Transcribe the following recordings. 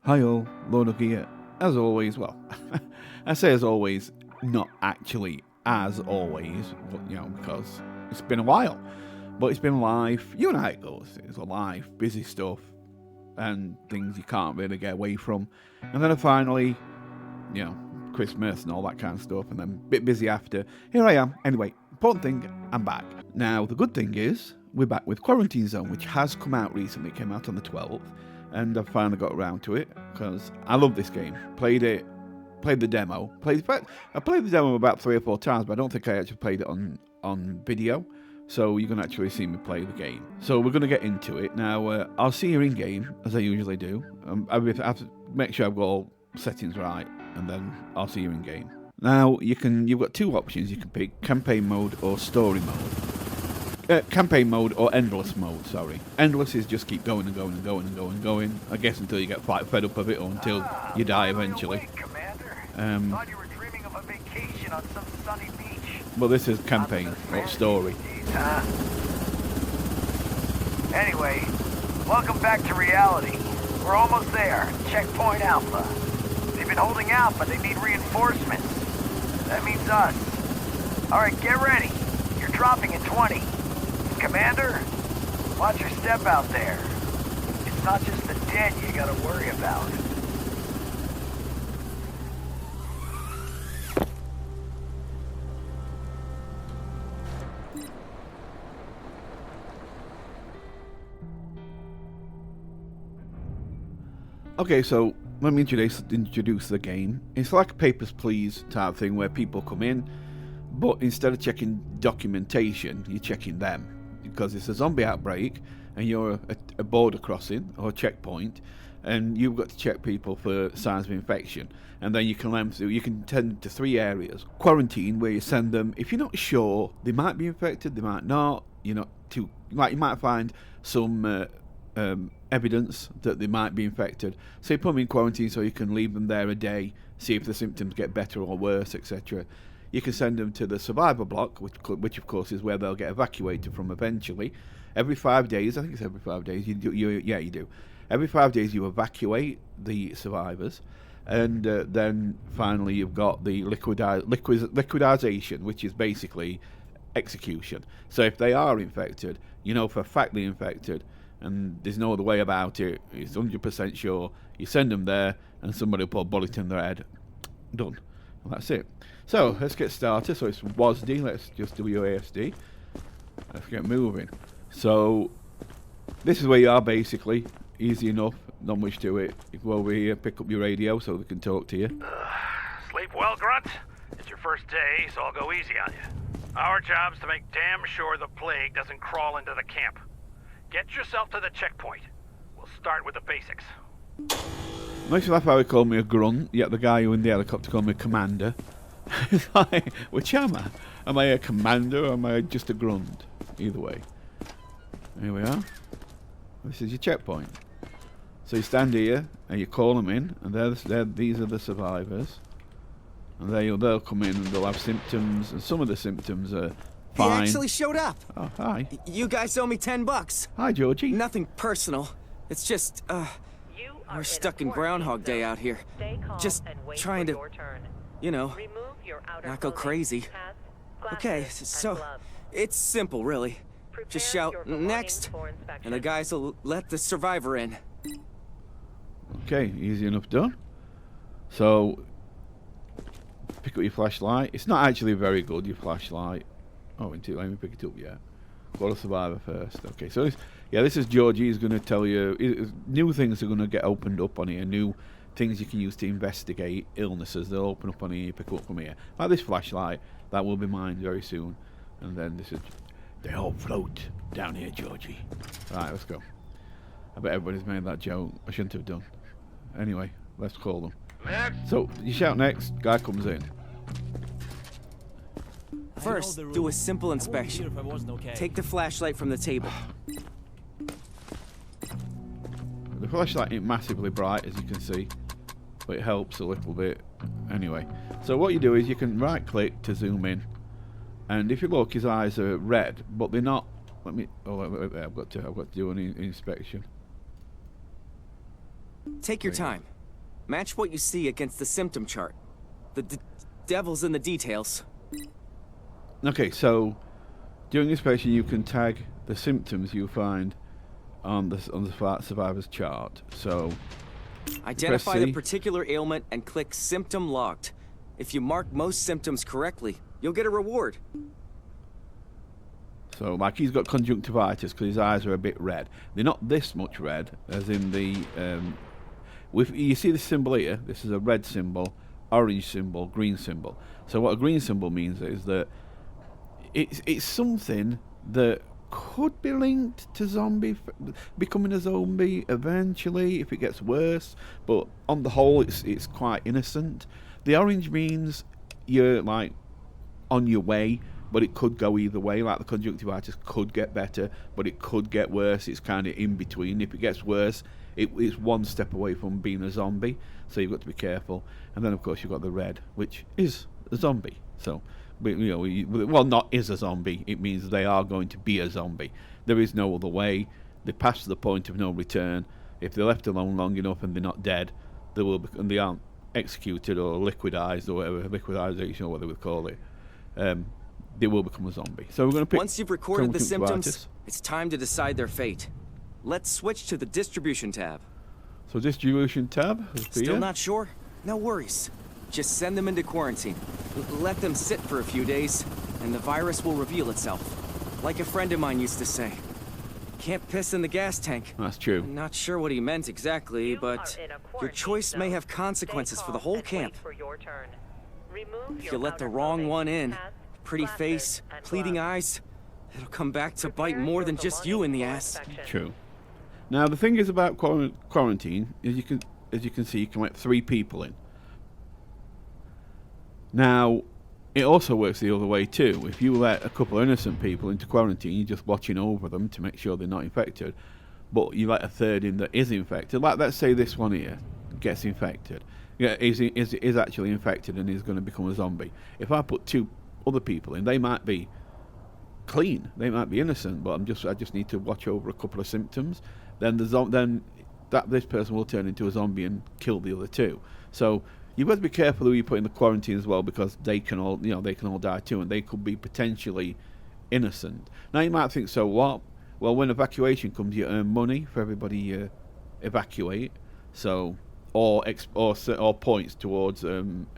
Hi all, Lord of Gear. As always, well, I say as always, not actually as always, but, because it's been a while. But it's been live. You know how it goes. It's a live, busy stuff, and things you can't really get away from. And then finally, Christmas and all that kind of stuff, and then a bit busy after. Here I am. Anyway, important thing, I'm back. Now, the good thing is, we're back with Quarantine Zone, which has come out recently. It came out on the 12th. And I've finally got around to it because I love this game. Played the demo. I played the demo about 3 or 4 times, but I don't think I actually played it on video. So you can actually see me play the game. So we're going to get into it now. I'll see you in game as I usually do. I have to make sure I've got all settings right, and then I'll see you in game. Now you've got 2 options you can pick: campaign mode or story mode. Campaign mode or endless mode, sorry. Endless is just keep going and going and going and going and going, I guess, until you get fed up of it or until you die eventually. Thought you were dreaming of a vacation on some sunny beach. Well, this is campaign, not story. Anyway, welcome back to reality. We're almost there. Checkpoint Alpha. They've been holding out, but they need reinforcements. That means us. Alright, get ready. You're dropping in 20. Commander, watch your step out there. It's not just the dead you gotta worry about. Okay, so let me introduce the game. It's like a Papers, Please type thing where people come in, but instead of checking documentation, you're checking them. Because it's a zombie outbreak and you're a border crossing or a checkpoint, and you've got to check people for signs of infection, and then you can tend to 3 areas: quarantine, where you send them if you're not sure they might be infected, they might not, you might find some evidence that they might be infected, so you put them in quarantine so you can leave them there a day, see if the symptoms get better or worse, etc. You can send them to the survivor block, which of course is where they'll get evacuated from eventually. Every 5 days, I think it's every 5 days, you do. Every 5 days you evacuate the survivors, and then finally you've got the liquidization, which is basically execution. So if they are infected, for a fact they're infected, and there's no other way about it, it's 100% sure, you send them there, and somebody will put a bullet in their head. Done. Well, that's it. So let's get started. So it's WASD. Let's just do WASD. Let's get moving. So this is where you are, basically. Easy enough. Not much to it. You go over here, pick up your radio so we can talk to you. Sleep well, Grunt? It's your first day, so I'll go easy on you. Our job's to make damn sure the plague doesn't crawl into the camp. Get yourself to the checkpoint. We'll start with the basics. Makes me laugh how he called me a grunt, yet the guy who in the helicopter called me a commander. It's like, which am I? Am I a commander or am I just a grunt? Either way. Here we are. This is your checkpoint. So you stand here and you call them in, and these are the survivors. And they'll come in and they'll have symptoms, and some of the symptoms are fine. He actually showed up. Oh, hi. You guys owe me $10. Hi, Georgie. Nothing personal. It's just, we're stuck in Groundhog Day out here. Just trying to, not go crazy. Okay, so it's simple, really. Just shout next, and the guys will let the survivor in. Okay, easy enough done. So pick up your flashlight. It's not actually very good, your flashlight. Oh, let me pick it up yet. Got a survivor first. Okay, so this is Georgie. He's going to tell you new things are going to get opened up on here. New things you can use to investigate illnesses. They'll open up on here. Pick up from here. Like this flashlight, that will be mine very soon. And then they all float down here, Georgie. Right, let's go. I bet everybody's made that joke. I shouldn't have done. Anyway, let's call them. Next. So you shout next. Guy comes in. First, do a simple inspection. Take the flashlight from the table. The flashlight ain't massively bright, as you can see, but it helps a little bit. Anyway, so what you do is you can right-click to zoom in, and if you look, his eyes are red, but they're not. Wait, I've got to do an inspection. Take your time. Match what you see against the symptom chart. The devil's in the details. Okay, so during inspection you can tag the symptoms you find on the survivor's chart. So identify the particular ailment and click symptom logged. If you mark most symptoms correctly, you'll get a reward. So, like, he's got conjunctivitis because his eyes are a bit red. They're not this much red, as in the... you see the symbol here? This is a red symbol, orange symbol, green symbol. So what a green symbol means is that it's something that could be linked to becoming a zombie eventually if it gets worse. But on the whole, it's quite innocent. The orange means you're, like, on your way. But it could go either way, like the conjunctivitis could get better, but it could get worse. It's kind of in between. If it gets worse, it's one step away from being a zombie, so you've got to be careful. And then, of course, you've got the red, which is a zombie. So, well, not is a zombie. It means they are going to be a zombie. There is no other way. They pass the point of no return. If they're left alone long enough and they're not dead, they will be, and they aren't executed or liquidized or whatever, liquidization or what they would call it. They will become a zombie. So we're going to pick... Once you've recorded the symptoms, it's time to decide their fate. Let's switch to the distribution tab. So distribution tab. Still not sure? No worries. Just send them into quarantine. Let them sit for a few days, and the virus will reveal itself. Like a friend of mine used to say. Can't piss in the gas tank. That's true. I'm not sure what he meant exactly, but your choice may have consequences for the whole camp. If you let the wrong one in, pretty face, pleading eyes, it'll come back to bite more than just you in the ass. True. Now the thing is about quarantine, as you can see, you can let 3 people in. Now, it also works the other way too. If you let a couple of innocent people into quarantine, you're just watching over them to make sure they're not infected. But you let a third in that is infected. Like, let's say this one here gets infected. Yeah, is actually infected and is going to become a zombie. If I put 2 other people in, they might be clean, they might be innocent, but I just need to watch over a couple of symptoms. Then this person will turn into a zombie and kill the other 2. So you've got to be careful who you put in the quarantine as well, because they can all die too, and they could be potentially innocent. Now you might think, so what? Well, when evacuation comes, you earn money for everybody you evacuate. So. Or points towards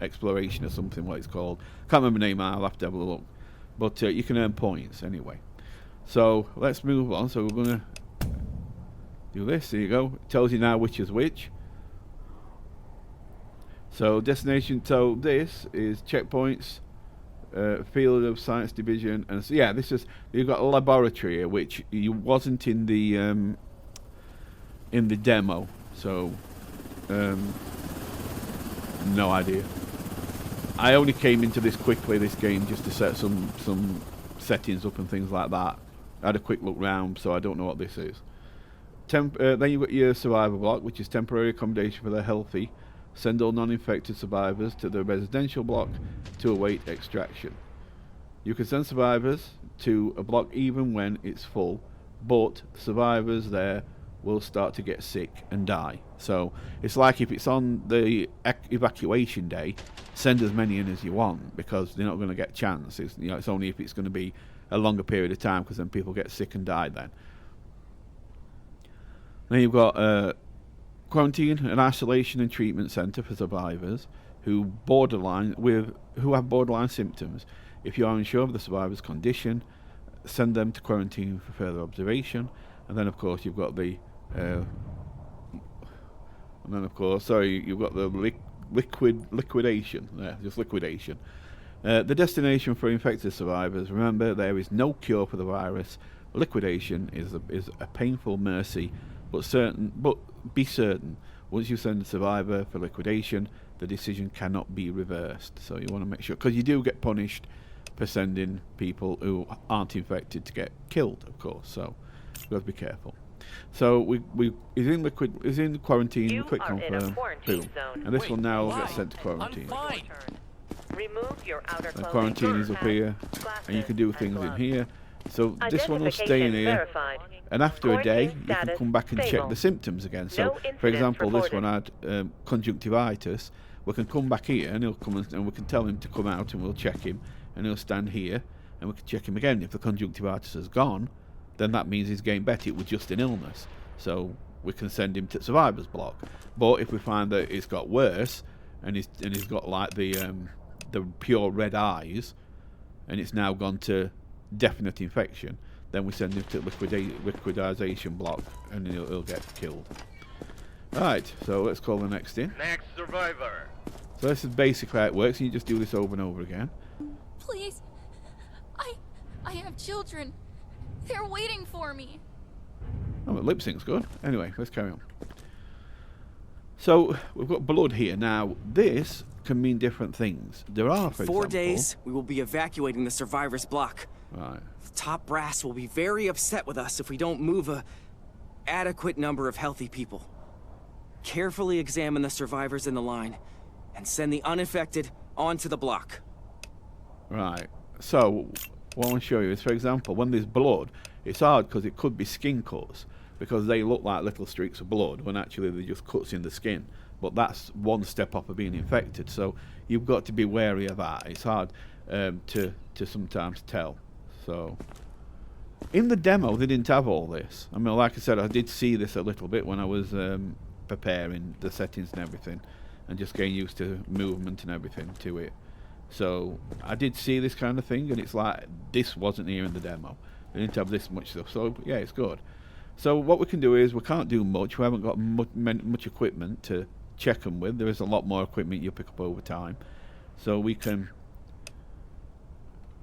exploration or something, what it's called. Can't remember the name, I'll have to have a look. But you can earn points anyway. So let's move on. So we're going to do this. There you go. It tells you now which is which. So destination. So this is checkpoints, field of science division, and so yeah, this is, you've got a laboratory here, which wasn't in the demo. So. No idea. I only came into this quickly, this game, just to set some settings up and things like that. I had a quick look round, so I don't know what this is. Then you've got your survivor block, which is temporary accommodation for the healthy. Send all non-infected survivors to the residential block to await extraction. You can send survivors to a block even when it's full, but survivors there will start to get sick and die. So it's like if it's on the evacuation day, send as many in as you want, because they're not going to get a chance. It's only if it's going to be a longer period of time, because then people get sick and die then. Then you've got quarantine and isolation and treatment centre for survivors who have borderline symptoms. If you are unsure of the survivor's condition, send them to quarantine for further observation. And then, of course, you've got the you've got the liquidation. Yeah, just liquidation. The destination for infected survivors. Remember, there is no cure for the virus. Liquidation is a painful mercy, but be certain. Once you send a survivor for liquidation, the decision cannot be reversed. So you want to make sure, because you do get punished for sending people who aren't infected to get killed, of course. So you've got to be careful. So he's in quarantine. Click confirm. Boom. And this one now will get sent to quarantine. Remove your outer quarantine is up here, and you can do things in here. So this one will stay in here, and after a day you can come back and check the symptoms again. So for example, this one had conjunctivitis. We can come back here and he'll come and we can tell him to come out and we'll check him, and he'll stand here and we can check him again. If the conjunctivitis has gone, then that means he's getting better. It was just an illness, so we can send him to survivor's block. But if we find that it's got worse and he's got like the pure red eyes and it's now gone to definite infection, then we send him to liquidization block and he'll get killed. Right, so let's call the next in. Next survivor. So this is basically how it works, and you just do this over and over again. Please, I have children. They're waiting for me. Oh, the lip sync's good. Anyway, let's carry on. So we've got blood here. Now this can mean different things. There are, for 4 example, days, we will be evacuating the survivors' block. right. The top brass will be very upset with us if we don't move a adequate number of healthy people. Carefully examine the survivors in the line and send the unaffected onto the block. Right. So what I want to show you is, for example, when there's blood, it's hard because it could be skin cuts, because they look like little streaks of blood when actually they're just cuts in the skin. But that's one step off of being infected, so you've got to be wary of that. It's hard to sometimes tell. So in the demo they didn't have all this. I mean, like I said, I did see this a little bit when I was preparing the settings and everything, and just getting used to movement and everything to it. So I did see this kind of thing, and it's like this wasn't here in the demo. They didn't have this much stuff, so yeah, it's good. So what we can do is, we can't do much. We haven't got much equipment to check them with. There is a lot more equipment you pick up over time. So we can.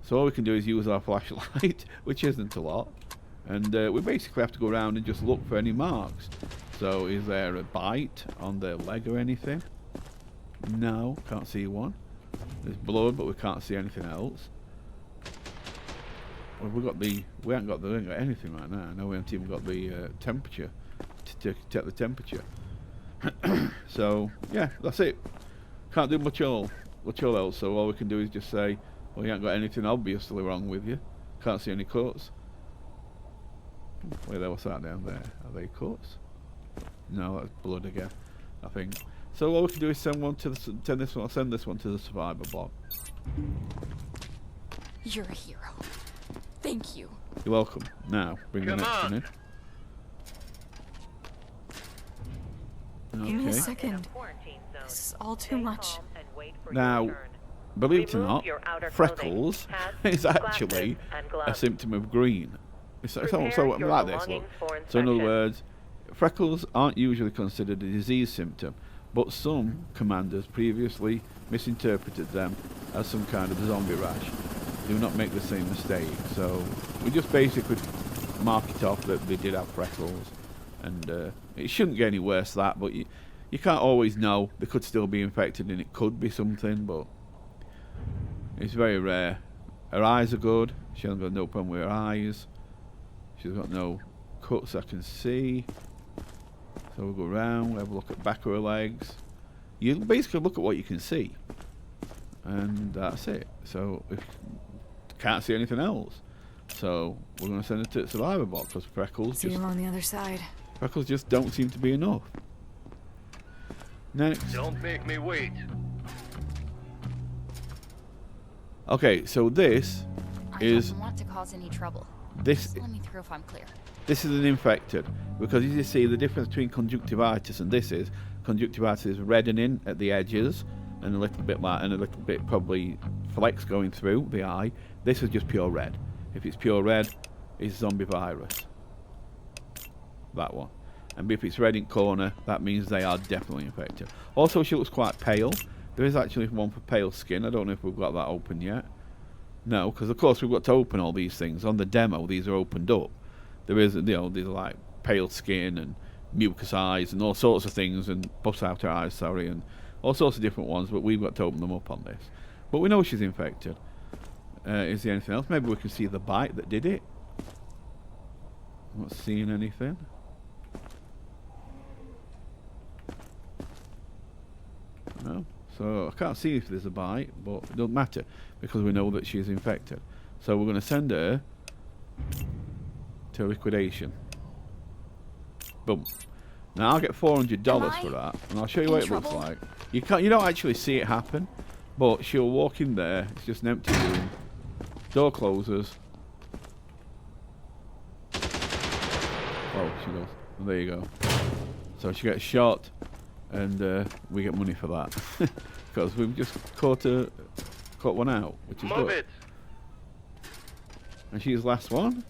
So all we can do is use our flashlight, which isn't a lot, and we basically have to go around and just look for any marks. So is there a bite on their leg or anything? No, can't see one. There's blood, but we can't see anything else. Well, we haven't got anything right now. No, we haven't even got the temperature to check the temperature. So yeah, that's it. Can't do much else. So all we can do is just say, well, you haven't got anything obviously wrong with you. Can't see any cuts. Wait, what's that down there? Are they cuts? No, that's blood again, I think. So all we can do is send this one to the survivor block. You're a hero. Thank you. You're welcome. Now, bring the next one in. Give me a Okay. second. This is all too much. Now, believe it or not, freckles is actually a symptom of green. So like this, look. So in other words, freckles aren't usually considered a disease symptom, but some commanders previously misinterpreted them as some kind of zombie rash. Do not make the same mistake. So we just basically mark it off that they did have freckles, and it shouldn't get any worse than that, but you can't always know. They could still be infected and it could be something, but it's very rare. Her eyes are good. She hasn't got no problem with her eyes. She's got no cuts I can see. So we'll go around, we'll have a look at the back of her legs. You basically look at what you can see, and that's it. So if can't see anything else, so we're going to send it to the survivor box, because freckles See just, him on the other side. freckles just don't seem to be enough. Next. Don't make me wait. Okay, so this I is don't want to cause any trouble. this Just let me through if I'm clear. this is an infected, because as you see, the difference between conjunctivitis and this is conjunctivitis is reddening at the edges and a little bit probably flecks going through the eye. This is just pure red. If it's pure red, it's zombie virus. That one. And if it's red in corner, that means they are definitely infected. Also, she looks quite pale. There is actually one for pale skin. I don't know if we've got that open yet. No, because of course we've got to open all these things. On the demo, these are opened up. There is, these are like pale skin and mucus eyes and all sorts of things, and pus outer eyes, sorry, and all sorts of different ones, but we've got to open them up on this. But we know she's infected. Is there anything else? Maybe we can see the bite that did it. I'm not seeing anything. No. So I can't see if there's a bite, but it doesn't matter because we know that she's infected. So we're going to send her to liquidation. Boom. Now I'll get $400 for that, and I'll show you what it looks like. You don't actually see it happen, but she'll walk in there. It's just an empty room. Door closes. Oh, she does. And there you go. So she gets shot, and we get money for that because we've just caught one out, which is Move good. it. And she's last one.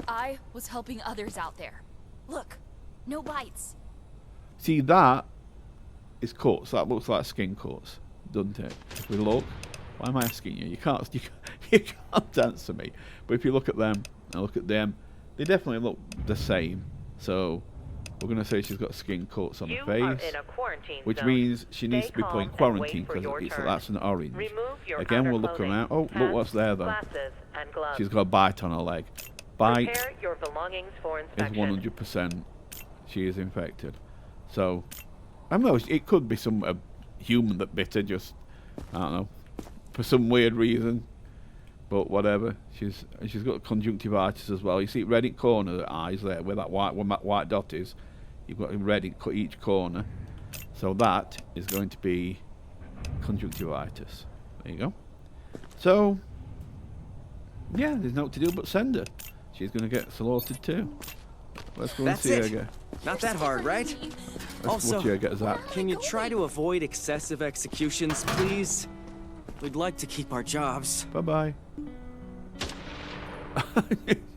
I was helping others out there. Look, no bites. See, that is cuts. That looks like skin cuts, doesn't it? If we look, why am I asking you? You can't answer me. But if you look at them and look at them, they definitely look the same. So we're going to say she's got skin cuts on her face, which means she needs to be put in quarantine because that's an orange. Again, we'll look around. Oh, look what's there though. She's got a bite on her leg. Bite is 100% she is infected. So I don't know, it could be some human that bit her, just I don't know, for some weird reason. But whatever, she's got conjunctivitis as well. You see red in corner, the eyes there, where that white dot is. You've got red in each corner, so that is going to be conjunctivitis. There you go. So yeah, there's no to do but send her. She's going to get slaughtered too. Let's go and see her again. Not that hard, right? Let's watch her get zapped. Can you try to avoid excessive executions, please? We'd like to keep our jobs. Bye bye.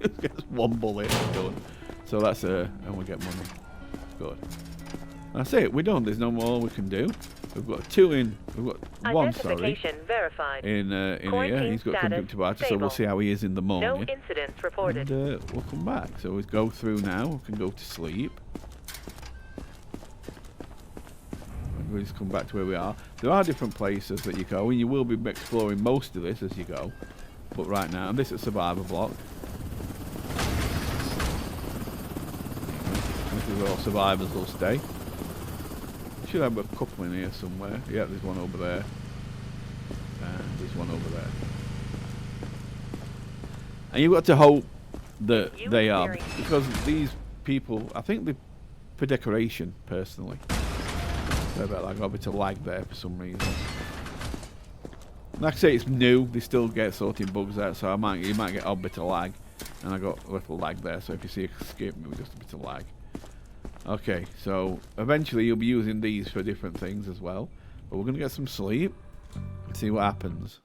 Just gets one bullet done. So that's her, and we get money. Good. That's it. We're done. There's no more we can do. We've got two in. We've got one. Sorry. Verified. In here, he's got conjunctivitis, so we'll see how he is in the morning. No incidents reported. And we'll come back. So we go through now. We can go to sleep. We'll just come back to where we are. There are different places that you go, and you will be exploring most of this as you go. But right now, and this is Survivor Block. This is where all survivors will stay. Should have a couple in here somewhere. Yeah, there's one over there. And there's one over there. And you've got to hope that they are, because these people, I think they're for decoration, personally. I got a bit of lag there for some reason. Like I say, it's new. They still get sorting bugs out, so you might get a bit of lag. And I got a little lag there, so if you see a skip, maybe just a bit of lag. Okay, so eventually you'll be using these for different things as well. But we're going to get some sleep and see what happens.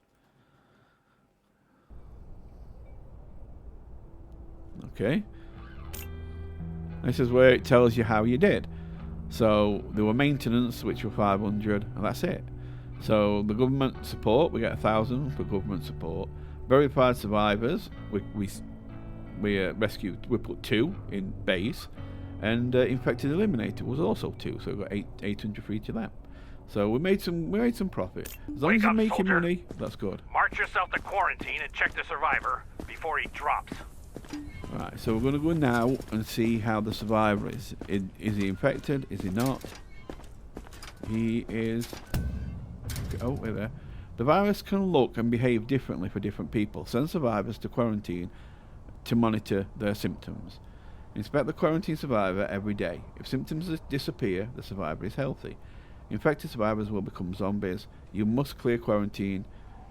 Okay. This is where it tells you how you did. So there were maintenance, which were 500, and that's it. So the government support, we get 1,000 for government support. Verified survivors, we rescued. We put 2 in base. And infected eliminated was also 2, so we got 800 for each of them. So we made some profit. As long as you're making money, that's good. March yourself to quarantine and check the survivor before he drops. Right, so we're going to go now and see how the survivor is. Is he infected? Is he not? He is. Oh, wait there. The virus can look and behave differently for different people. Send survivors to quarantine to monitor their symptoms. Inspect the quarantine survivor every day. If symptoms disappear, the survivor is healthy. Infected survivors will become zombies. You must clear quarantine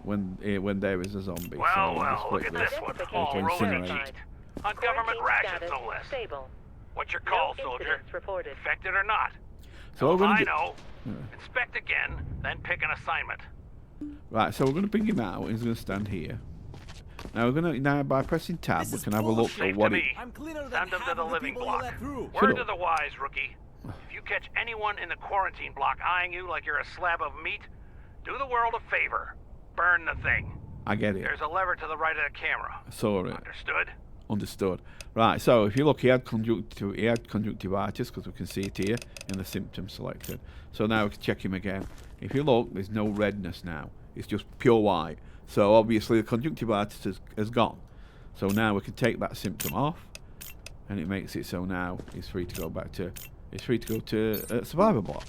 when there is a zombie. Well, look at this one. All rolling sheet. On government rations, no less. What's your call, soldier? Infected or not? So I know. Inspect again, then pick an assignment. Right, so we're going to bring him out. He's going to stand here. Now we're going to by pressing tab, we can have a look at what it. Send them to the living block. Word to the wise, rookie. If you catch anyone in the quarantine block eyeing you like you're a slab of meat, do the world a favor. Burn the thing. I get it. There's a lever to the right of the camera. I saw it. Understood? Understood. Right, so if you look, he had conjunctivitis, because we can see it here in the symptoms selected. So now we can check him again. If you look, there's no redness now. It's just pure white. So obviously the conjunctivitis has gone. So now we can take that symptom off, and it makes it so now he's free to go back to. He's free to go to Survivor Block.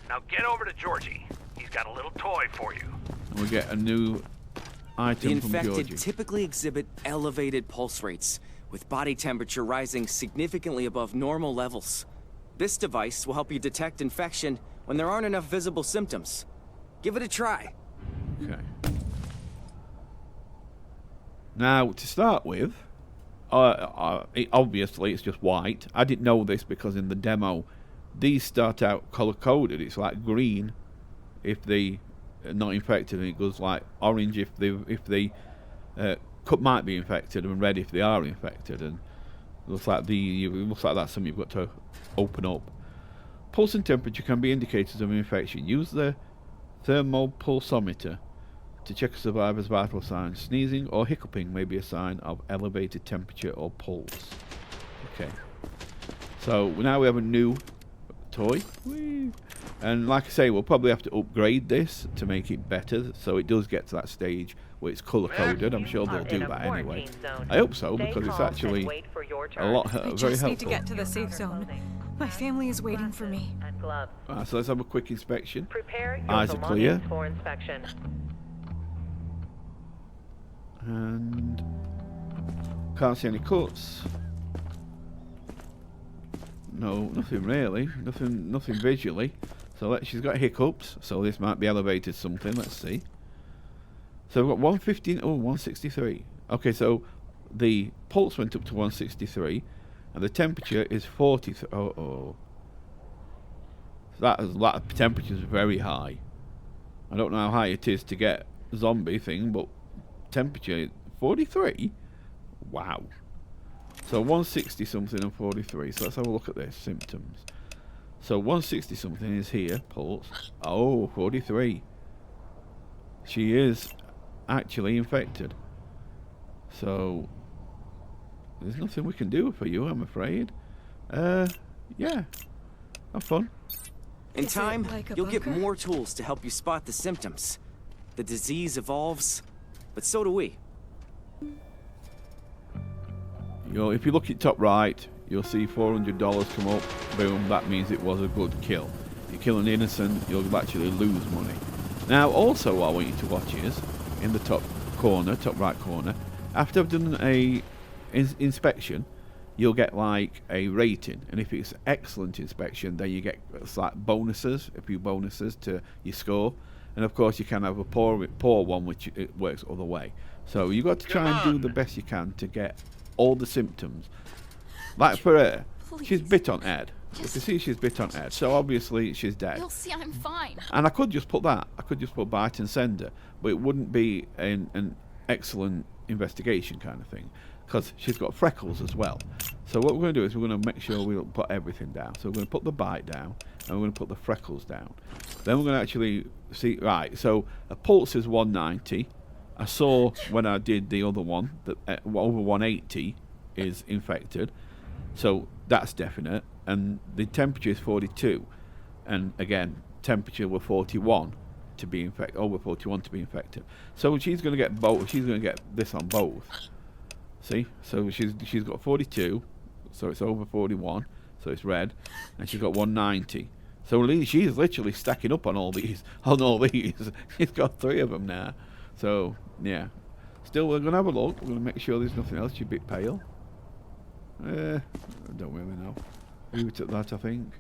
Now get over to Georgie. He's got a little toy for you. And we get a new Item The from infected Georgie. typically exhibit elevated pulse rates, with body temperature rising significantly above normal levels. This device will help you detect infection when there aren't enough visible symptoms. Give it a try. Okay. Now, to start with, obviously it's just white. I didn't know this because in the demo, these start out color-coded. It's like green if they are not infected, and it goes like orange if they might be infected, and red if they are infected. And it looks like that's something you've got to open up. Pulse and temperature can be indicators of infection. Use the thermal pulsometer to check a survivor's vital signs. Sneezing or hiccuping may be a sign of elevated temperature or pulse. Okay. So now we have a new toy. Whee! And like I say, we'll probably have to upgrade this to make it better, so it does get to that stage where it's color-coded. I'm sure they'll do that anyway. I hope so, because it's actually a lot, very helpful. I just need to get to the safe zone. My family is waiting for me. So let's have a quick inspection. Prepare your Eyes are clear. belongings for inspection. And can't see any cuts. No, nothing really. Nothing visually. So she's got hiccups, so this might be elevated something. Let's see. So we've got 115. Oh, 163. Okay, so the pulse went up to 163, and the temperature is 43. Oh. That temperature is very high. I don't know how high it is to get zombie thing, but temperature 43. Wow. So 160 something and 43. So let's have a look at this symptoms. So 160 something is here, pulse. Oh, 43. She is actually infected. So there's nothing we can do for you, I'm afraid. Yeah. Have fun. In time, like a you'll get bunker? more tools to help you spot the symptoms. The disease evolves, but so do we. If you look at top right, you'll see $400 come up. Boom, that means it was a good kill. If you kill an innocent, you'll actually lose money. Now, also what I want you to watch is, in the top right corner, after I've done a inspection, you'll get like a rating. And if it's excellent inspection, then you get like bonuses, a few bonuses to your score. And of course, you can have a poor one, which it works other way. So you've got to try and do the best you can to get all the symptoms. Like for her, she's bit on Ed. You can see she's bit on Ed, so obviously she's dead. You'll see I'm fine. And I could just put that. I could just put bite and send her, but it wouldn't be an excellent investigation kind of thing, because she's got freckles as well. So what we're going to do is we're going to make sure we put everything down. So we're going to put the bite down, and we're going to put the freckles down. Then we're going to actually see. Right. So a pulse is 190. I saw when I did the other one that over 180 is infected, so that's definite. And the temperature is 42, and again, temperature were 41 to be infected, over 41 to be infected. So she's going to get both. She's going to get this on both. See, so she's got 42, so it's over 41, so it's red, and she's got 190. So she's literally stacking up on all these. She's got 3 of them now. So yeah, still we're gonna have a look. We're gonna make sure there's nothing else. She's a bit pale. I don't really know. Leave it at that, I think.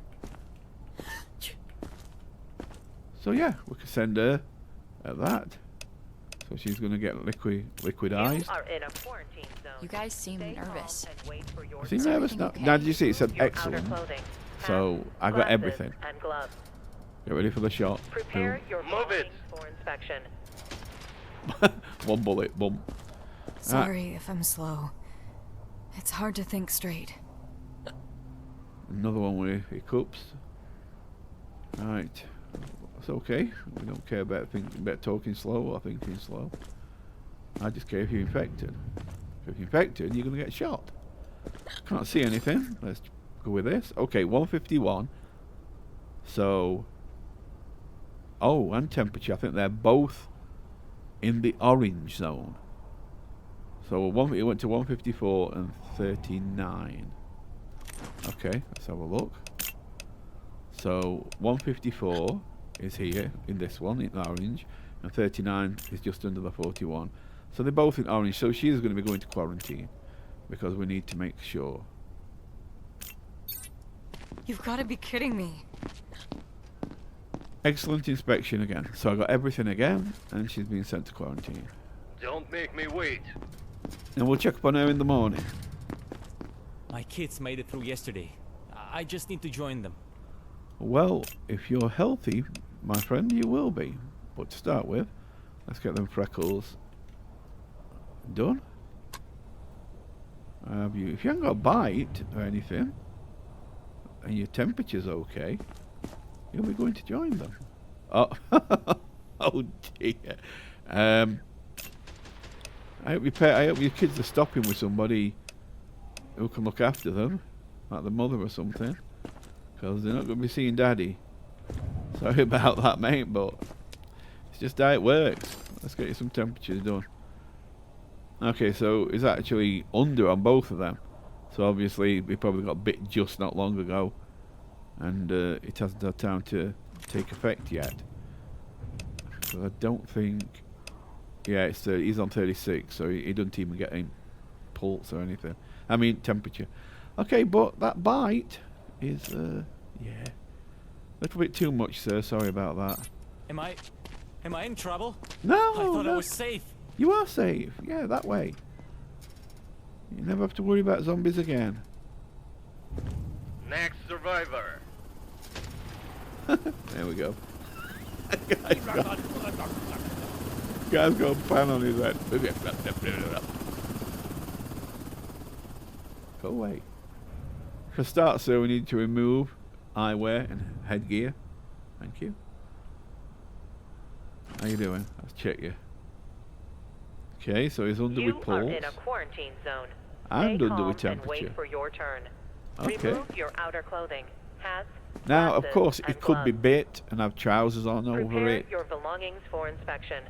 So yeah, we can send her at that. So she's gonna get liquid eyes. You are in a quarantine zone. You guys seem nervous. And wait for your Is he turn. nervous now? okay? Now did you see it said Your outer excellent? clothing, So hats, I got glasses, everything. and gloves. Get ready for the shot. Prepare your Move it. belongings for inspection. Boom. One bullet, boom. Sorry if I'm slow. It's hard to think straight. Another one with hiccups. Right. It's okay. We don't care about talking slow or thinking slow. I just care if you're infected. If you're infected, you're going to get shot. Can't see anything. Let's go with this. Okay, 151. So... Oh, and temperature. I think they're both in the orange zone. So it went to 154 and 39. Okay, let's have a look. So 154 is here in this one, in orange, and 39 is just under the 41. So they're both in orange, so she's going to be going to quarantine because we need to make sure. You've got to be kidding me. Excellent inspection again. So I got everything again, and she's been sent to quarantine. Don't make me wait. And we'll check up on her in the morning. My kids made it through yesterday. I just need to join them. Well, if you're healthy, my friend, you will be. But to start with, let's get them freckles done. If you haven't got a bite or anything, and your temperature's okay, you'll be going to join them. Oh, oh dear. I hope your kids are stopping with somebody who can look after them, like the mother or something, because they're not going to be seeing Daddy. Sorry about that, mate, but it's just how it works. Let's get you some temperatures done. Okay, so it's actually under on both of them. So obviously we probably got bit just not long ago, and it hasn't had time to take effect yet. So I don't think. Yeah, he's on 36, so he doesn't even get any pulse or anything. I mean temperature. Okay, but that bite is yeah, a little bit too much, sir. Sorry about that. Am I in trouble? No, I thought no. I was safe. You are safe. Yeah, that way. You never have to worry about zombies again. Next survivor. There we go. Guy's got a pan on his head. Go away. For start, sir, we need to remove eyewear and headgear. Thank you. How you doing? Let's check you. Okay, so he's under with You are pulse. in a quarantine zone. And Stay under calm with temperature. and wait for your turn. Okay. Remove your outer clothing, hats, Now, of glasses, course, and it could be gloves. bit and have trousers on over Prepare it. your belongings for inspection.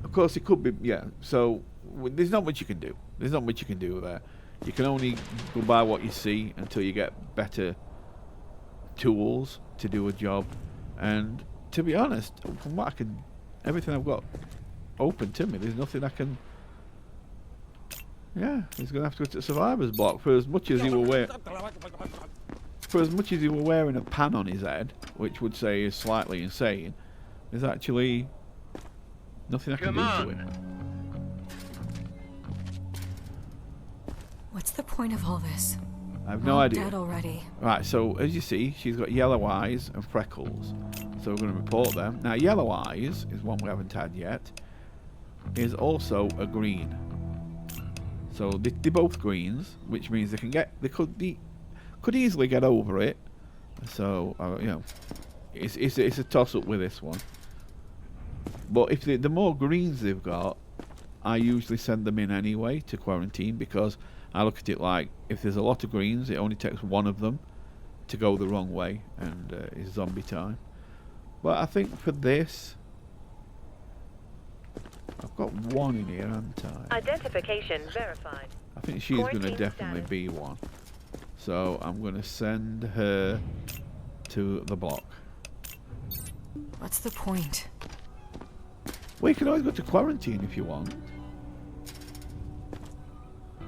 Of course, it could be, yeah. So, there's not much you can do. There's not much you can do there. You can only go by what you see until you get better tools to do a job. And to be honest, from what I can, everything I've got open to me, there's nothing I can. Yeah, he's gonna have to go to the survivor's block for as much as he were wearing a pan on his head, which would say is slightly insane. There's actually nothing I can Come do on. to him. What's the point of all this? I have We're no all idea. Dead already. Right, so as you see, she's got yellow eyes and freckles. So we're going to report them. Now, yellow eyes is one we haven't had yet. Is also a green. So they're both greens, which means they could easily get over it. So you know, it's a toss up with this one. But if the more greens they've got, I usually send them in anyway to quarantine, because I look at it like, if there's a lot of greens, it only takes one of them to go the wrong way, and it's zombie time. But I think for this, I've got one in here, haven't I? Identification verified. I think she's going to Quarantine definitely status. be one. So I'm going to send her to the block. What's the point? Well, you can always go to quarantine if you want.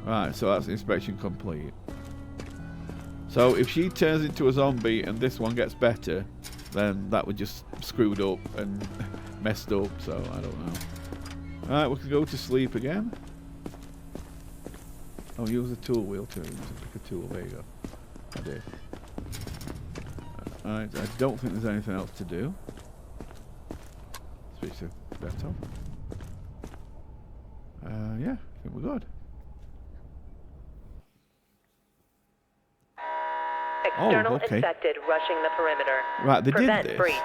Right, so that's inspection complete. So if she turns into a zombie and this one gets better, then that would just screwed up and messed up, so I don't know. Alright, we can go to sleep again. Oh, use the tool wheel to pick a tool. There you go. I did. Alright, I don't think there's anything else to do. Switch to desktop. Yeah, I think we're good. External okay. infected rushing the perimeter. Right, they Prevent did this. breach.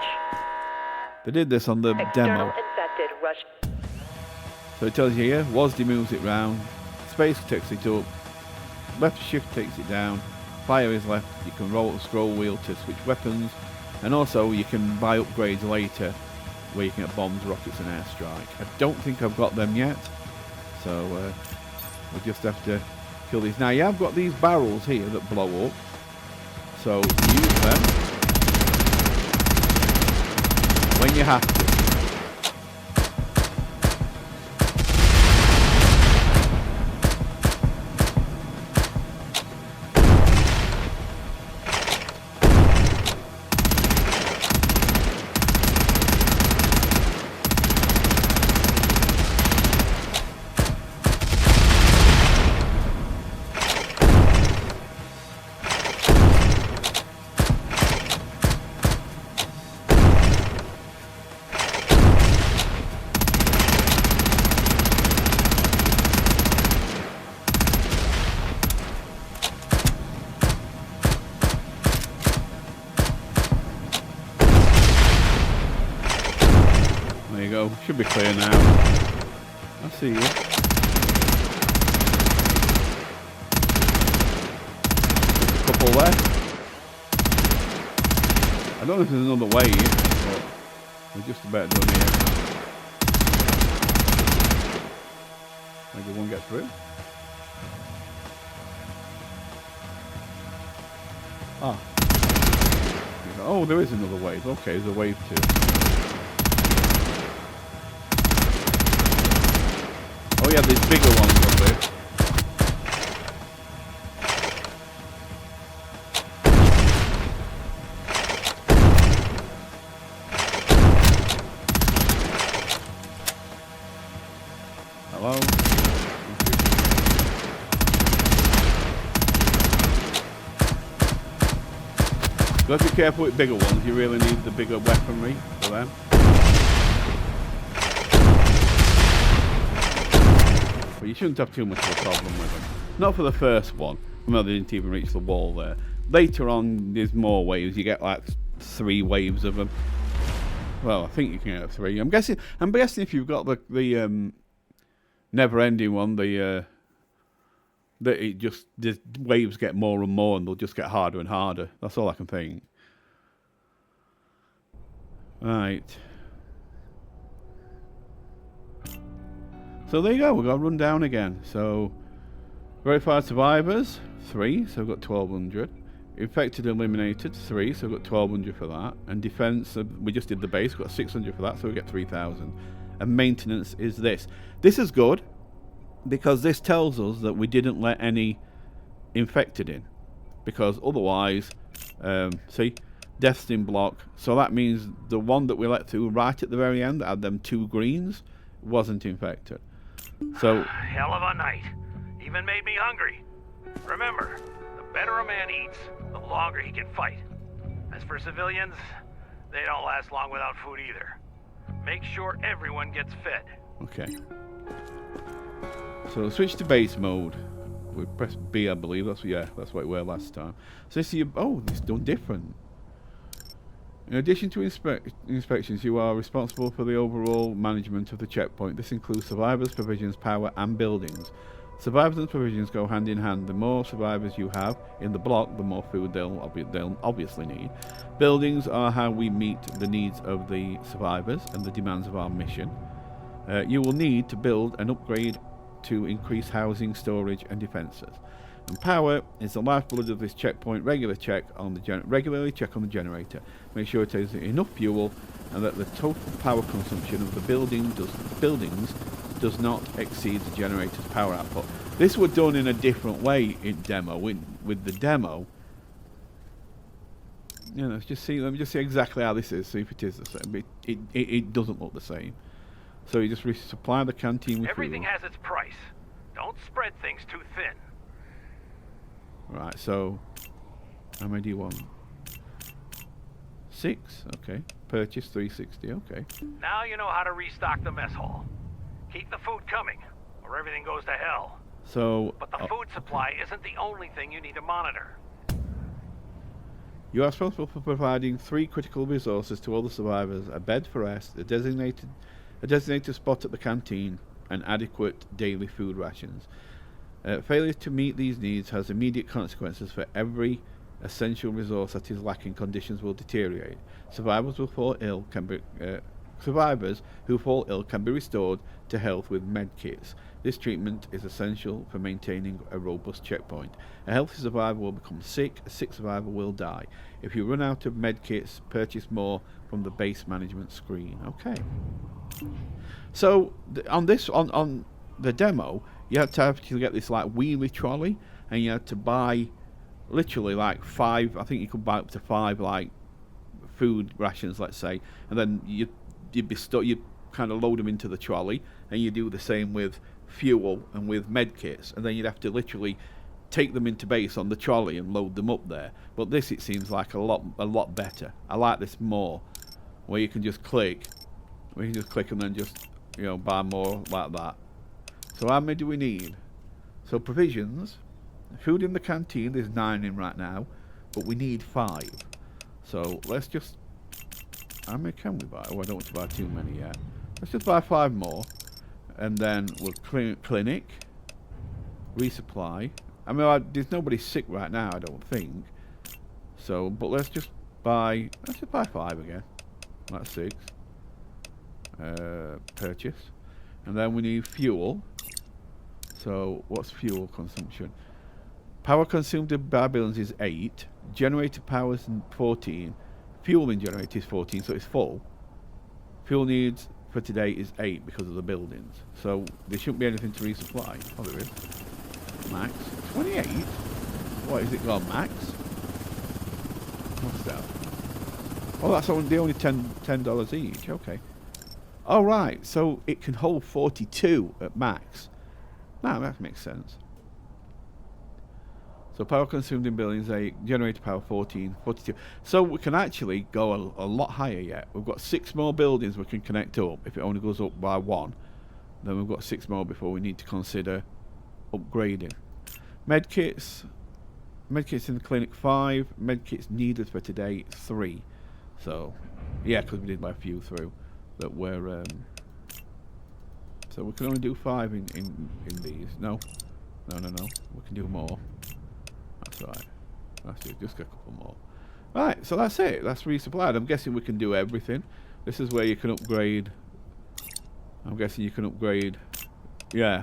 They did this on the External demo. infected rush. So it tells you here, WASD moves it round, space takes it up, left shift takes it down, fire is left, you can roll the scroll wheel to switch weapons, and also you can buy upgrades later where you can get bombs, rockets and airstrike. I don't think I've got them yet, so we just have to kill these. Now you have got these barrels here that blow up, so use them when you have to. There you go. Should be clear now. I see you. Couple left. I don't know if there's another wave, but we're just about done here. Maybe one gets through. Ah. Oh, there is another wave. Okay, there's a wave 2. Oh yeah, there's bigger ones up there. Hello? Got to be careful with bigger ones. You really need the bigger weaponry for them. But you shouldn't have too much of a problem with them. Not for the first one. No, they didn't even reach the wall there. Later on, there's more waves. You get like 3 waves of them. Well, I think you can get 3. I'm guessing if you've got the never-ending one, the waves get more and more, and they'll just get harder and harder. That's all I can think. Right. So there you go. We've got to run down again. So verified survivors 3, so we've got 1,200. Infected eliminated 3, so we've got 1,200 for that. And defense, we just did the base, we've got 600 for that, so we get 3,000. And maintenance is this. This is good, because this tells us that we didn't let any infected in, because otherwise, see, deaths in block. So that means the one that we let through right at the very end that had them 2 greens wasn't infected. So hell of a night. Even made me hungry. Remember, the better a man eats, the longer he can fight. As for civilians, they don't last long without food either. Make sure everyone gets fed. okay. So switch to base mode. We press B, I believe. That's what we were last time. So this is this is done different. In addition to inspections, you are responsible for the overall management of the checkpoint. This includes survivors, provisions, power, and buildings. Survivors and provisions go hand in hand. The more survivors you have in the block, the more food they'll obviously need. Buildings are how we meet the needs of the survivors and the demands of our mission. You will need to build and upgrade to increase housing, storage, and defences. And power is the lifeblood of this checkpoint. Regularly check on the generator. Make sure it has enough fuel and that the total power consumption of the buildings does not exceed the generator's power output. This was done in a different way in demo. With the demo, let me just see exactly how this is. See if it is the same. It doesn't look the same. So you just resupply the canteen with Everything fuel. has its price. Don't spread things too thin. Right, so how many do you want? 6, okay. Purchase 360, okay. Now you know how to restock the mess hall. Keep the food coming, or everything goes to hell. So, But the food supply isn't the only thing you need to monitor. you are responsible for providing 3 critical resources to all the survivors: a bed for rest, a designated spot at the canteen, and adequate daily food rations. Failure to meet these needs has immediate consequences. For every essential resource that is lacking, conditions will deteriorate. Survivors who fall ill can be restored to health with med kits. This treatment is essential for maintaining a robust checkpoint. A healthy survivor will become sick. A sick survivor will die. If you run out of med kits, purchase more from the base management screen. Okay. So on the demo, you had to actually get this like wheelie trolley, and you had to buy literally like 5. I think you could buy up to 5 like food rations, let's say, and then you'd kind of load them into the trolley, and you do the same with fuel and with med kits, and then you'd have to literally take them into base on the trolley and load them up there. But this, it seems like a lot better. I like this more, where you can just click. We can just click and then just, buy more like that. So how many do we need? So provisions, food in the canteen, there's 9 in right now, but we need 5. So let's just, how many can we buy? Oh, I don't want to buy too many yet. Let's just buy 5 more. And then we'll clinic. Resupply. I mean, there's nobody sick right now, I don't think. So, but let's just buy 5 again. That's 6. Purchase. And then we need fuel. So, what's fuel consumption? Power consumed by buildings is 8. Generator power is 14. Fuel in generator is 14, so it's full. Fuel needs for today is 8 because of the buildings. So, there shouldn't be anything to resupply. Oh, there is. Max. 28? What, is it gone max? What's that? Oh, that's only $10 each. Okay. Oh, right. So, it can hold 42 at max. Now, that makes sense. So power consumed in buildings 8, generator power 14, 42. So we can actually go a lot higher yet. We've got 6 more buildings we can connect up. If it only goes up by 1, then we've got 6 more before we need to consider upgrading. Medkits. Medkits in the clinic 5. Medkits needed for today 3. So, yeah, because we did buy a few through that were... so we can only do 5 in these. No. We can do more. That's right. Let's do just a couple more. Right, so that's it. That's resupplied. I'm guessing we can do everything. This is where you can upgrade. I'm guessing you can upgrade. Yeah.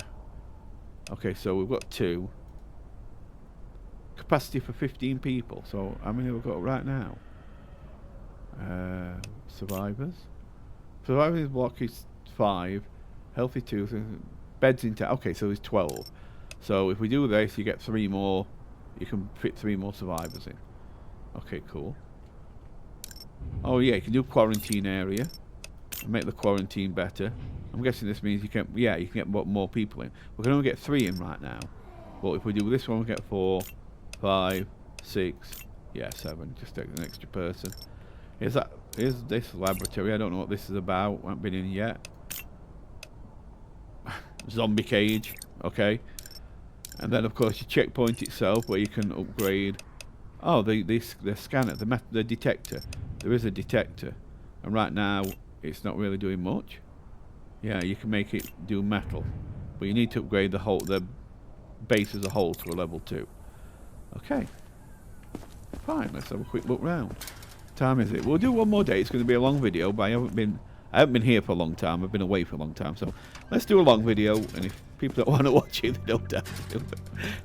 Okay, so we've got 2. Capacity for 15 people. So how many have we got right now? Survivors. Survivors block is 5. Healthy 2. So beds in 10. Okay, so there's 12. So if we do this, you get 3 more. You can fit 3 more survivors in. Okay, cool. Oh yeah, you can do quarantine area and make the quarantine better. I'm guessing this means you can, yeah, you can get more people in. We can only get 3 in right now, but if we do this one, we get 4, 5, 6, yeah, 7. Just take an extra person. Here's this laboratory. I don't know what this is about. I haven't been in yet. Zombie cage. Okay. And then, of course, your checkpoint itself, where you can upgrade. Oh, the scanner, the detector. There is a detector, and right now it's not really doing much. Yeah, you can make it do metal, but you need to upgrade the base as a whole to a level 2. Okay, fine. Let's have a quick look round. What time is it? We'll do one more day. It's going to be a long video, but I haven't been here for a long time. I've been away for a long time, so let's do a long video. And if people don't want to watch it, they don't have to.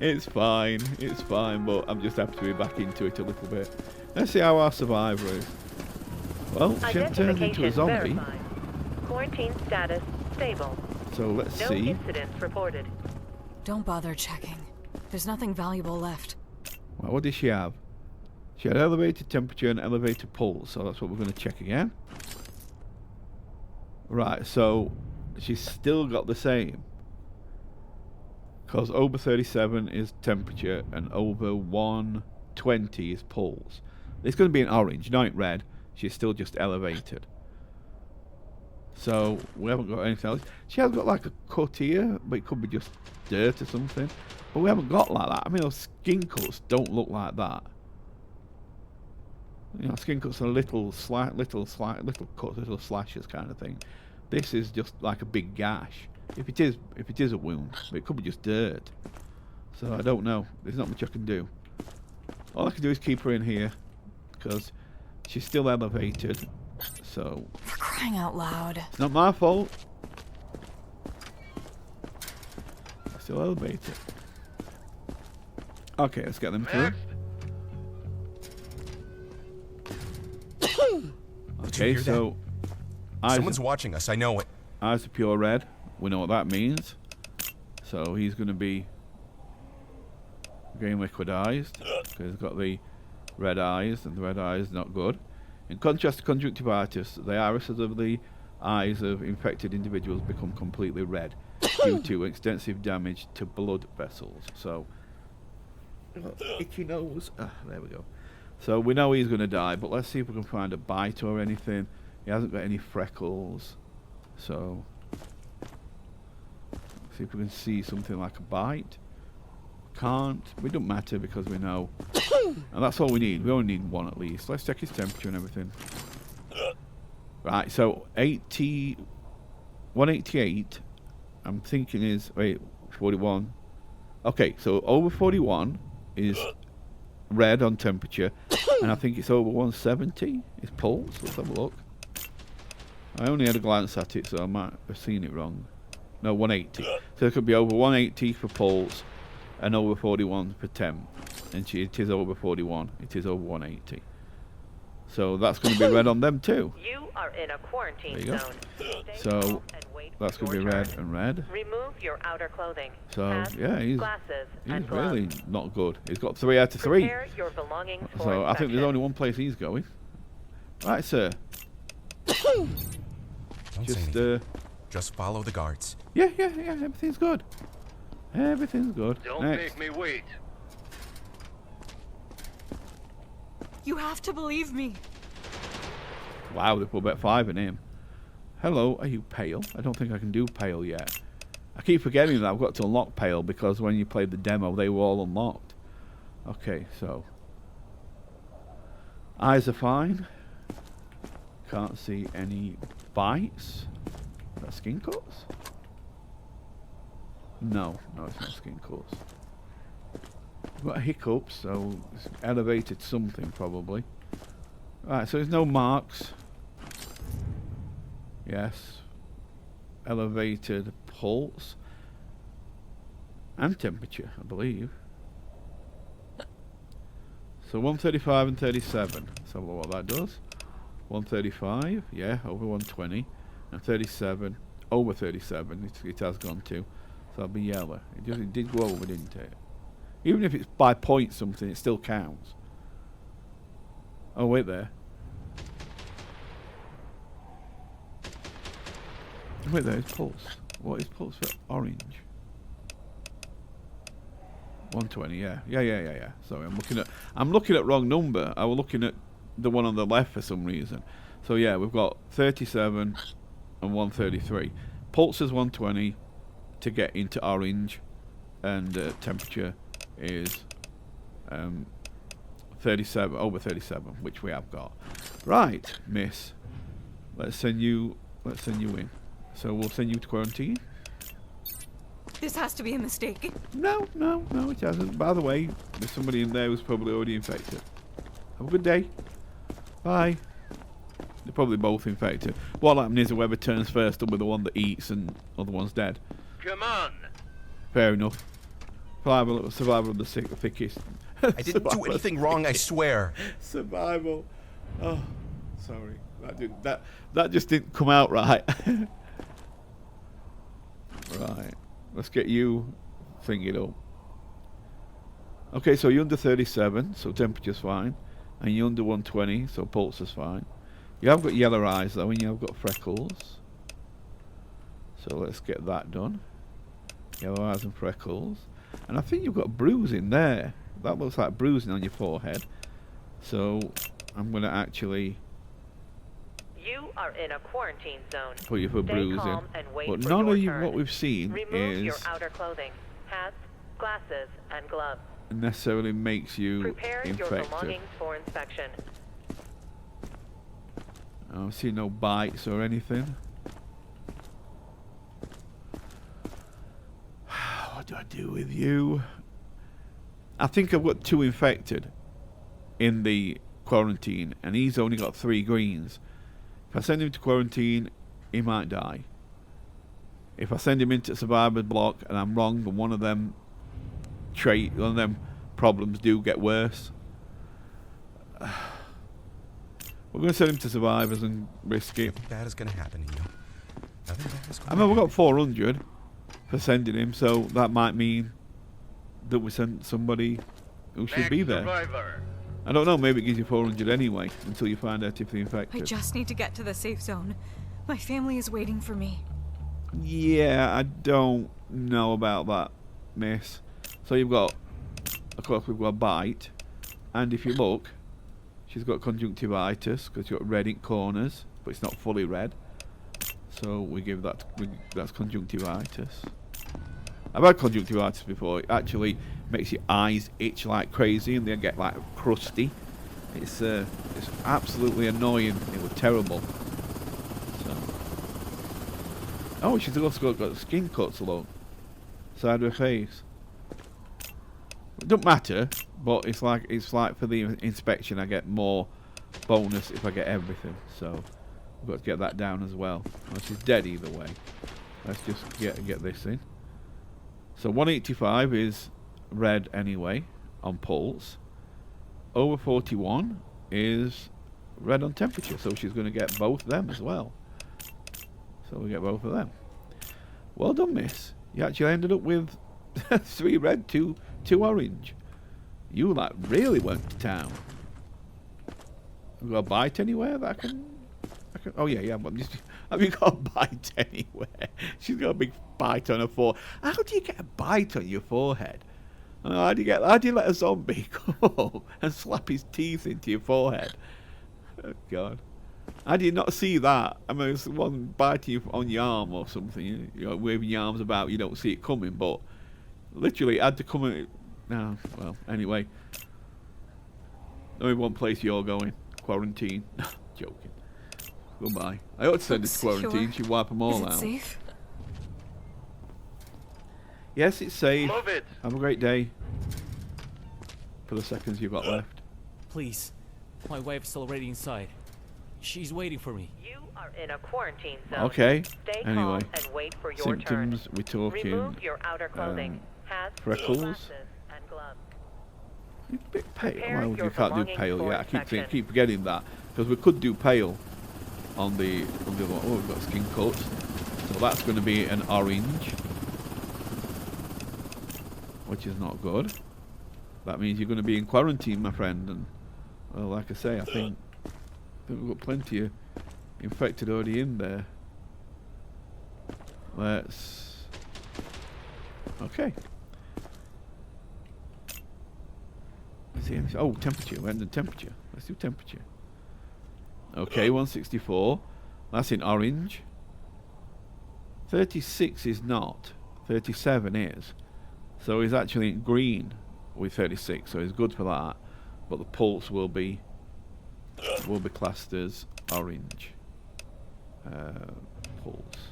It's fine, but I'm just happy to be back into it a little bit. Let's see how our survivor is. Well, she hasn't turned into a zombie. Verified. Quarantine status stable. So let's see. No incidents reported. Don't bother checking. There's nothing valuable left. Well, what did she have? She had elevated temperature and elevated pulse, so that's what we're going to check again. Right, so she's still got the same. Because over 37 is temperature and over 120 is pulse. It's going to be an orange, not red. She's still just elevated. So we haven't got anything else. She has got like a cut here, but it could be just dirt or something. But we haven't got like that. I mean, those skin cuts don't look like that. You know, skin cuts are little cuts, little slashes kind of thing. This is just like a big gash. If it is a wound, but it could be just dirt. So I don't know. There's not much I can do. All I can do is keep her in here because she's still elevated. So For crying out loud. it's not my fault. Still elevated. Okay, let's get them through. Okay, so someone's watching us. I know it. Eyes are pure red. We know what that means. So he's going to be getting liquidized because he's got the red eyes, and the red eyes not good. In contrast to conjunctivitis, the irises of the eyes of infected individuals become completely red due to extensive damage to blood vessels. So, itchy nose. There we go. So we know he's going to die, but let's see if we can find a bite or anything. He hasn't got any freckles. So, see if we can see something like a bite. Can't. It don't matter because we know. And that's all we need. We only need 1 at least. Let's check his temperature and everything. Right, so 80. 188, I'm thinking is, wait, 41. Okay, so over 41 is red on temperature, and I think it's over 170 is pulse. Let's have a look. I only had a glance at it, so I might have seen it wrong. No, 180. So it could be over 180 for pulse and over 41 for temp. And it is over 41. It is over 180. So that's going to be red on them too. You are in a quarantine There you go. zone. Stay So calm and wait for that's going to be your red turn. and red. Remove your outer clothing. So Hats, yeah, he's glasses, and really gloves. not good. He's got 3 out of 3. Prepare your belongings for So I think there's inspection. only one place he's going. Right, sir. Don't say Just anything. Just follow the guards. yeah. Everything's good. Everything's good. Don't Next. make me wait. You have to believe me. Wow, they put about 5 in him. Hello, are you pale? I don't think I can do pale yet. I keep forgetting that I've got to unlock pale because when you played the demo, they were all unlocked. Okay, so eyes are fine. Can't see any bites. Is that skin cuts? No, it's not skin cuts. I've got hiccups, so it's elevated something probably. Right, so there's no marks. Yes. Elevated pulse. And temperature, I believe. So 135 and 37. Let's have a look what that does. 135, yeah, over 120. And 37, over 37. It has gone to. So that'll be yellow. It did go over, didn't it? Even if it's by point something, it still counts. Oh, wait there. Wait there, it's pulse. What is pulse for orange? 120, yeah. Sorry, I'm looking at wrong number. I was looking at the one on the left for some reason. So yeah, we've got 37 and 133. Pulse is 120 to get into orange, and temperature is 37, over 37, which we have got. Right, miss. Let's send you in. So we'll send you to quarantine. This has to be a mistake. No, it hasn't. By the way, there's somebody in there who's probably already infected. Have a good day. Bye. They're probably both infected. What happened is whoever turns first will be the one that eats and other one's dead. Come on. Fair enough. Survival of the thickest. I didn't do anything wrong, I swear. Survival. Oh, sorry. That just didn't come out right. Right. Let's get you thinking up. Okay, so you're under 37, so temperature's fine. And you're under 120, so pulse is fine. You have got yellow eyes though, and you have got freckles. So let's get that done. Yellow eyes and freckles. And I think you've got bruising there. That looks like bruising on your forehead. So I'm going to actually You are in a quarantine zone. put you for Stay bruising. calm and wait But for none your of you, turn. what we've seen Remove your is outer clothing, hats, glasses, and gloves. necessarily makes you Prepare your infected. belongings for inspection. I don't see no bites or anything. What do I do with you? I think I've got 2 infected in the quarantine, and he's only got 3 greens. If I send him to quarantine, he might die. If I send him into survivor's block and I'm wrong, and one of them problems do get worse, we're going to send him to survivors and risk it. Nothing bad is going to happen to you. Nothing bad is I going mean, we've got 400 for sending him, so that might mean that we sent somebody who should Max be there. Survivor. I don't know, maybe it gives you 400 anyway, until you find out if they're I infected. just need to get to the safe zone. My family is waiting for me. Yeah, I don't know about that, miss. So you've got, of course, we've got a bite, and if you look, she's got conjunctivitis, because you've got red in corners, but it's not fully red. So we give that, that's conjunctivitis. I've had conjunctivitis before. It actually makes your eyes itch like crazy and they get like crusty. It's absolutely annoying. It was terrible. So Oh, she's also got skin cuts along side of her face. It don't matter, but it's like for the inspection I get more bonus if I get everything. So we've got to get that down as well. Well, she's dead either way. Let's just get this in. So 185 is red anyway on pulse. Over 41 is red on temperature, so she's going to get both of them as well. So we get both of them. Well done, miss. You actually ended up with 3 red, 2 orange. You like really went to town. Have you got a bite anywhere that I can oh yeah, but just, have you got a bite anywhere? She's got a big bite on her forehead. How do you get a bite on your forehead? How do you let a zombie come up and slap his teeth into your forehead? Oh God. I did not see that. I mean, it's one biting you on your arm or something, you know, waving your arms about, you don't see it coming, but literally it had to come in. No, well, anyway. Only one place you're going. Quarantine. Joking. Goodbye. I ought to send this quarantine. She'd wipe them all out. Is it safe? Yes, it's safe. Move it. Have a great day. For the seconds you've got left. Please. My wife's already inside. She's waiting for me. You are in a quarantine zone. Okay. Stay Anyway. calm and wait for your Symptoms, turn. we're talking. Remove your outer clothing. Hats, freckles. glasses, and gloves. It's a bit pale. Prepare Well, your you can't do belongings pale for yet. inspection. I keep forgetting that. Because we could do pale on the other one. Oh, we've got skin coats. So that's going to be an orange. Which is not good. That means you're going to be in quarantine, my friend. And, well, like I say, I think we've got plenty of infected already in there. Let's... Okay. See anything? Oh, temperature. We're ending temperature. Let's do temperature. Okay, 164. That's in orange. 36 is not. 37 is. So he's actually in green with 36. So he's good for that. But the pulse will be classed as orange. Pulse.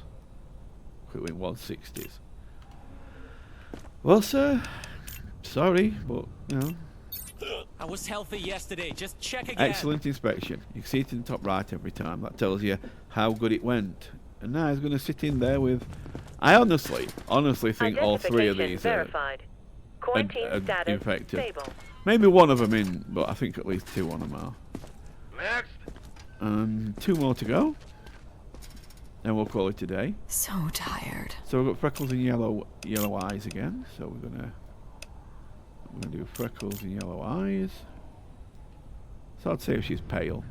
Quick win 160s. Well, sir. Sorry, but you know. I was healthy yesterday. Just check again. Excellent inspection. You can see it in the top right every time. That tells you how good it went. And now he's going to sit in there with... I honestly think all 3 of these are infected. Stable. Maybe one of them in, but I think at least 2 on them are. Next. 2 more to go. And we'll call it a day. So tired. So we've got freckles and yellow eyes again. So we're going to do freckles and yellow eyes. So I'd say if she's pale.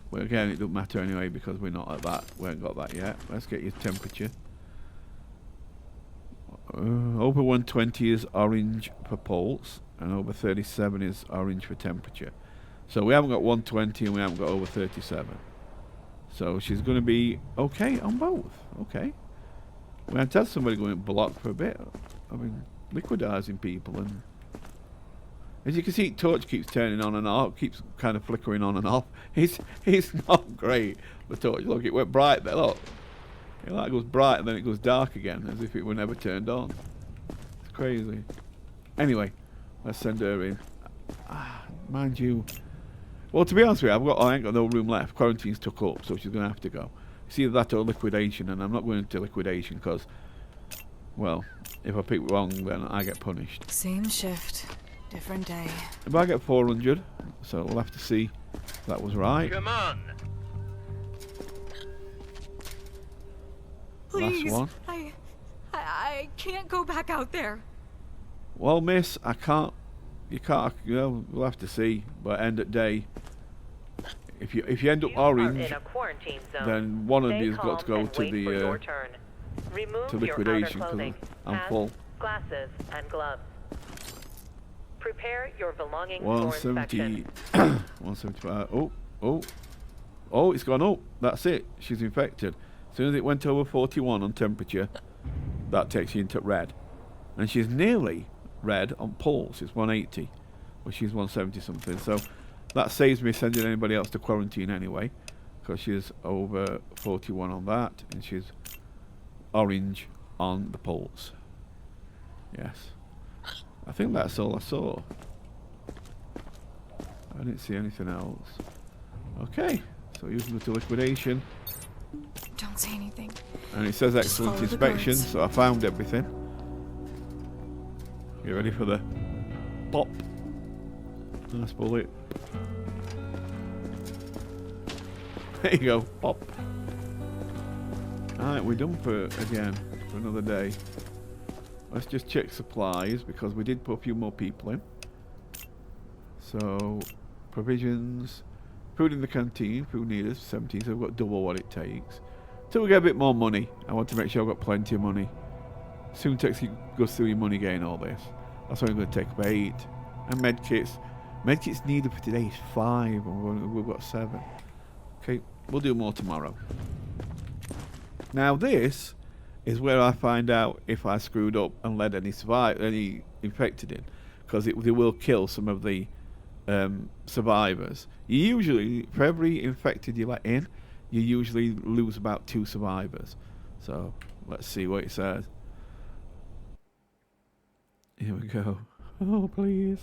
But again, it doesn't matter anyway because we're not at that. We haven't got that yet. Let's get your temperature. Over 120 is orange for pulse, and over 37 is orange for temperature. So we haven't got 120 and we haven't got over 37. So she's going to be okay on both. Okay. We had to have somebody going block for a bit. I mean, liquidizing people, and as you can see, torch keeps turning on and off, keeps kind of flickering on and off. It's not great. The torch, look, it went bright there. Look, it like goes bright and then it goes dark again, as if it were never turned on. It's crazy. Anyway, let's send her in. Mind you, well, to be honest with you, I ain't got no room left. Quarantine's took up, so she's gonna have to go. It's either that or liquidation, and I'm not going into liquidation because, well, if I pick wrong, then I get punished. Same shift, different day. If I get 400, so we'll have to see if that was right. Come on. Please, Last one. I can't go back out there. Well, miss, I can't. You can't. You know, we'll have to see. But end of day, if you end up orange, then one of you's got to go to the to liquidation because I'm full. Glasses and gloves. Prepare your belongings 170, for inspection. 175. Oh, it's gone up. That's it. She's infected. As soon as it went over 41 on temperature, that takes you into red. And she's nearly red on pulse. It's 180. Well, she's 170 something. So that saves me sending anybody else to quarantine anyway. because she's over 41 on that, and she's orange on the pulse. Yes. I think that's all I saw. I didn't see anything else. Okay, so using the to liquidation. Don't say anything. And it says excellent follow the inspection, guards. so I found everything. Get ready for the pop. Nice bullet. There you go, pop. Alright, we're done for another day. Let's just check supplies because we did put a few more people in. So, provisions, food in the canteen, food needed 17, so we've got double what it takes. Till we get a bit more money, I want to make sure I've got plenty of money. Soon text goes through your money gain, all this. That's why I'm going to take up 8. And medkits. Medkits needed for today is 5, and we've got 7. Okay, we'll do more tomorrow. Now this is where I find out if I screwed up and let any infected in, because they will kill some of the survivors. You usually, for every infected you let in, you usually lose about 2 survivors. So let's see what it says. Here we go. Oh, please.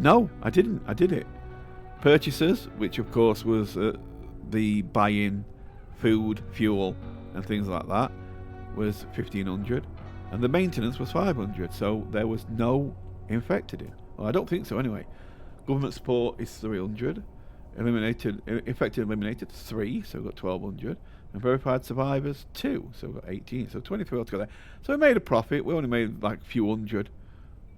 No, I didn't. I did it. Purchases, which of course was the buy-in food, fuel, and things like that, was 1,500, and the maintenance was 500. So there was no infected in. Well, I don't think so anyway. Government support is 300. Infected eliminated 3, so we've got 1,200. And verified survivors 2, so we've got 18. So 23 altogether. So we made a profit. We only made like a few hundred.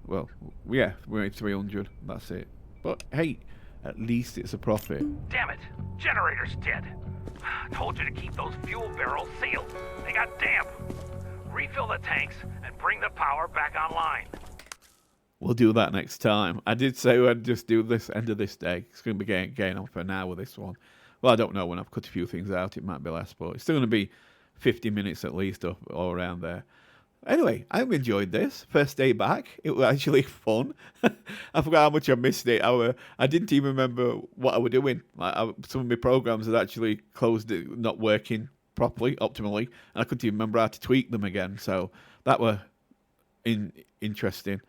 Well, yeah, we made 300. That's it. But hey, at least it's a profit. Damn it! Generator's dead. Told you to keep those fuel barrels sealed. They got damp. Refill the tanks and bring the power back online. We'll do that next time. I did say we'd just do this end of this day. It's going to be getting on for an hour, this one. Well, I don't know. When I've cut a few things out, it might be less, but it's still going to be 50 minutes at least, or around there. Anyway, I've enjoyed this. First day back. It was actually fun. I forgot how much I missed it. I didn't even remember what I was doing. Some of my programs had actually closed it, not working properly, optimally, and I couldn't even remember how to tweak them again. So that were interesting.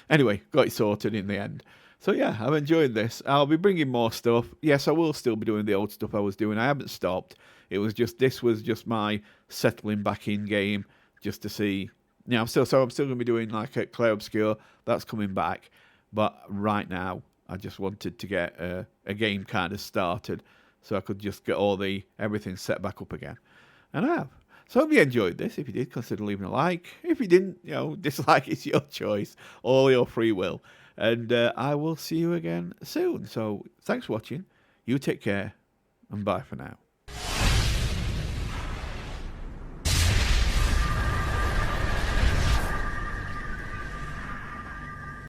Anyway, got it sorted in the end. So yeah, I've enjoyed this. I'll be bringing more stuff. Yes, I will still be doing the old stuff I was doing. I haven't stopped. This was just my settling back in game, just to see. Yeah, I'm still going to be doing like a Clair Obscure. That's coming back. But right now, I just wanted to get a game kind of started, so I could just get everything set back up again. And I have. So I hope you enjoyed this. If you did, consider leaving a like. If you didn't, dislike, it's your choice. All your free will. And I will see you again soon. So thanks for watching. You take care, and bye for now.